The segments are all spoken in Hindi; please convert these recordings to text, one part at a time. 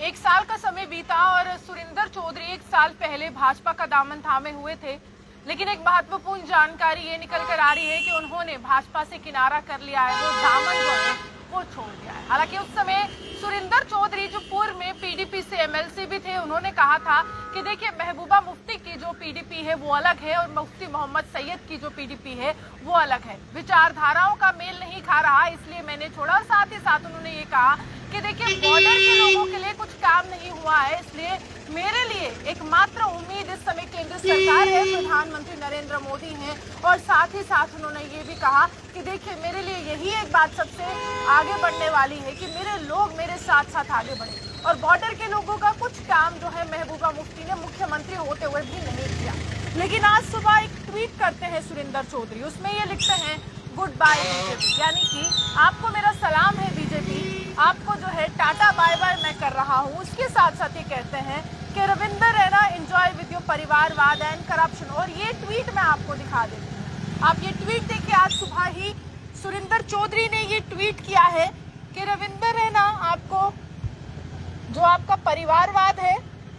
एक साल का समय बीता और सुरिंदर चौधरी एक साल पहले भाजपा का दामन थामे हुए थे, लेकिन एक महत्वपूर्ण जानकारी ये निकल कर आ रही है कि उन्होंने भाजपा से किनारा कर लिया है। वो दामन जो है वो छोड़ दिया है। हालांकि उस समय सुरिंदर चौधरी जो पूर्व में पीडीपी से एमएलसी भी थे, उन्होंने कहा था कि देखिए महबूबा मुफ्ती की जो पीडीपी है वो अलग है और मुफ्ती मोहम्मद सैयद की जो पीडीपी है वो अलग है। विचारधाराओं का मेल नहीं खा रहा, इसलिए मैंने छोड़ा। और साथ ही साथ उन्होंने ये कहा कि देखिए बॉर्डर के लोगों के लिए कुछ काम नहीं हुआ है, इसलिए मेरे लिए एकमात्र उम्मीद इस समय केंद्र सरकार है, प्रधानमंत्री नरेंद्र मोदी हैं। और साथ ही साथ उन्होंने ये भी कहा कि देखिए मेरे लिए यही एक बात सबसे आगे बढ़ने वाली है कि मेरे लोग मेरे साथ साथ आगे बढ़े। और बॉर्डर के लोगों का कुछ काम जो है महबूबा मुफ्ती ने मुख्यमंत्री होते हुए भी नहीं किया। लेकिन आज सुबह एक ट्वीट करते हैं सुरिंदर चौधरी, उसमें ये लिखते हैं गुड बाय बीजेपी, यानी कि आपको मेरा सलाम है बीजेपी, आपको जो है टाटा बाय बाय मैं कर रहा हूँ। उसके साथ साथ ये कहते हैं कि Ravinder Raina enjoy with your परिवारवाद एंड करप्शन। और ये ट्वीट मैं आपको दिखा देती हूँ, आप ये ट्वीट देखिए। आज सुबह ही सुरिंदर चौधरी ने ये ट्वीट किया है कि रविंदर रैना, आपको जो आपका परिवारवाद है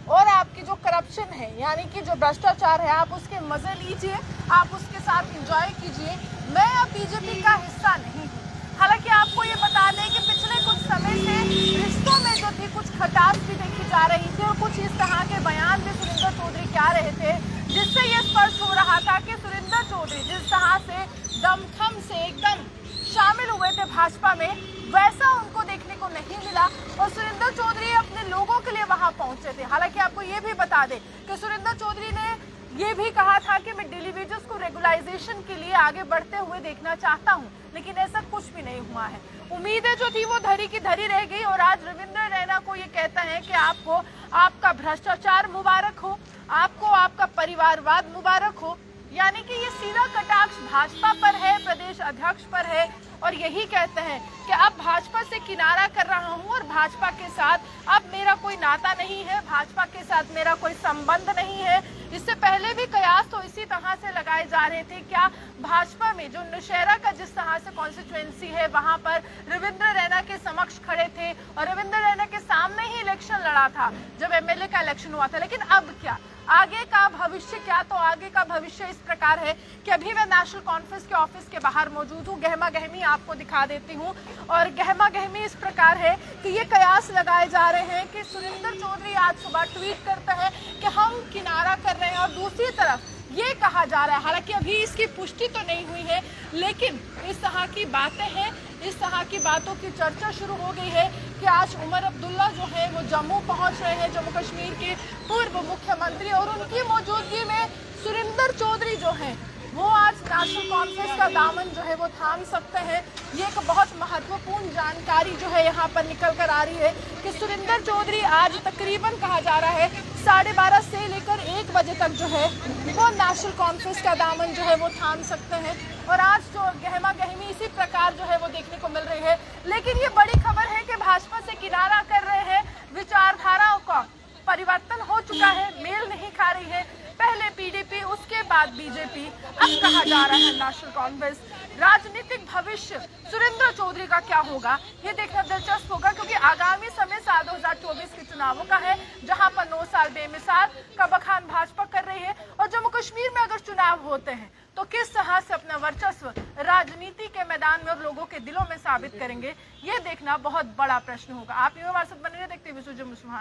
और आपकी जो करप्शन है यानी कि जो भ्रष्टाचार है, आप उसके मजे लीजिए, आप उसके साथ एंजॉय कीजिए। मैं अब बीजेपी का हिस्सा नहीं हूँ। हालांकि आपको ये बता दें कि पिछले कुछ समय से रिश्तों में जो थी कुछ खटास भी देखी जा रही थी और कुछ इस तरह के बयान भी सुरिंदर चौधरी क्या रहे थे, जिससे ये स्पष्ट हो रहा था कि सुरिंदर चौधरी जिस तरह से दमखम से एकदम शामिल हुए थे भाजपा में, वैसा उनको देखने को नहीं मिला। और सुरिंदर चौधरी अपने लोगों के लिए वहां पहुंचे थे। हालांकि आपको ये भी बता दें कि सुरिंदर चौधरी ने ये भी कहा था कि मैं डेली वेजेस को रेगुलाइजेशन के लिए आगे बढ़ते हुए देखना चाहता हूं, लेकिन ऐसा कुछ भी नहीं हुआ है। उम्मीदें जो थी वो धरी की धरी रह गई। और आज रविंद्र रैना को ये कहता है कि आपको आपका भ्रष्टाचार मुबारक हो, आपको आपका परिवारवाद मुबारक हो, यानी कि ये सीधा कटाक्ष भाजपा पर है, प्रदेश अध्यक्ष पर है। और यही कहते हैं कि अब भाजपा से किनारा कर रहा हूं और भाजपा के साथ अब मेरा कोई नाता नहीं है, भाजपा के साथ मेरा कोई संबंध नहीं है। इससे पहले भी कयास तो इसी तरह से लगाए जा रहे थे। क्या भाजपा में जो नौशहरा का जिस तरह से कॉन्स्टिट्यूएंसी है वहां पर रविंद्र रैना के समक्ष खड़े थे और रविंद्र रैना के सामने ही इलेक्शन लड़ा था जब एमएलए का इलेक्शन हुआ था। लेकिन अब क्या, आगे का भविष्य क्या? तो आगे का भविष्य इस प्रकार है कि अभी मैं नेशनल कॉन्फ्रेंस के ऑफिस के बाहर मौजूद हूँ। गहमा गहमी आपको दिखा देती हूँ। और गहमा गहमी इस प्रकार है कि ये कयास लगाए जा रहे हैं कि सुरिंदर चौधरी आज सुबह ट्वीट करते हैं कि हम किनारा कर रहे हैं, और दूसरी तरफ ये कहा जा रहा है, हालांकि अभी इसकी पुष्टि तो नहीं हुई है, लेकिन इस तरह की बातें हैं, इस तरह की बातों की चर्चा शुरू हो गई है कि आज उमर अब्दुल्ला जो है वो जम्मू पहुंच रहे हैं, जम्मू कश्मीर के पूर्व मुख्यमंत्री, और उनकी मौजूदगी में सुरिंदर चौधरी जो है वो आज नेशनल कॉन्फ्रेंस का दामन जो है वो थाम सकते हैं। ये एक बहुत महत्वपूर्ण जानकारी जो है यहाँ पर निकल कर आ रही है कि सुरिंदर चौधरी आज तकरीबन कहा जा रहा है 12:30 से लेकर 1 बजे तक जो है वो नेशनल कॉन्फ्रेंस का दामन जो है वो थाम सकते हैं। और आज जो गहमा गहमी इसी प्रकार जो है वो देखने को मिल रही है। लेकिन ये बड़ी खबर है कि भाजपा से किनारा कर रहे हैं, विचारधाराओं का परिवर्तन हो चुका है, मेल नहीं खा रही है। पहले पीडीपी, उसके बाद बीजेपी, अब कहा जा रहा है नेशनल कांग्रेस। राजनीतिक भविष्य सुरिंदर चौधरी का क्या होगा ये देखना दिलचस्प होगा, क्योंकि आगामी समय साल 2024 के चुनावों का है, जहां पर 9 साल बेमिसाल का बखान भाजपा कर रही है। और जम्मू कश्मीर में अगर चुनाव होते हैं तो किस तरह से अपना वर्चस्व राजनीति के मैदान में और लोगों के दिलों में साबित करेंगे, ये देखना बहुत बड़ा प्रश्न होगा। आप यूं हमारे साथ बने रहिए, देखते हुए सुजय मुस्लिम।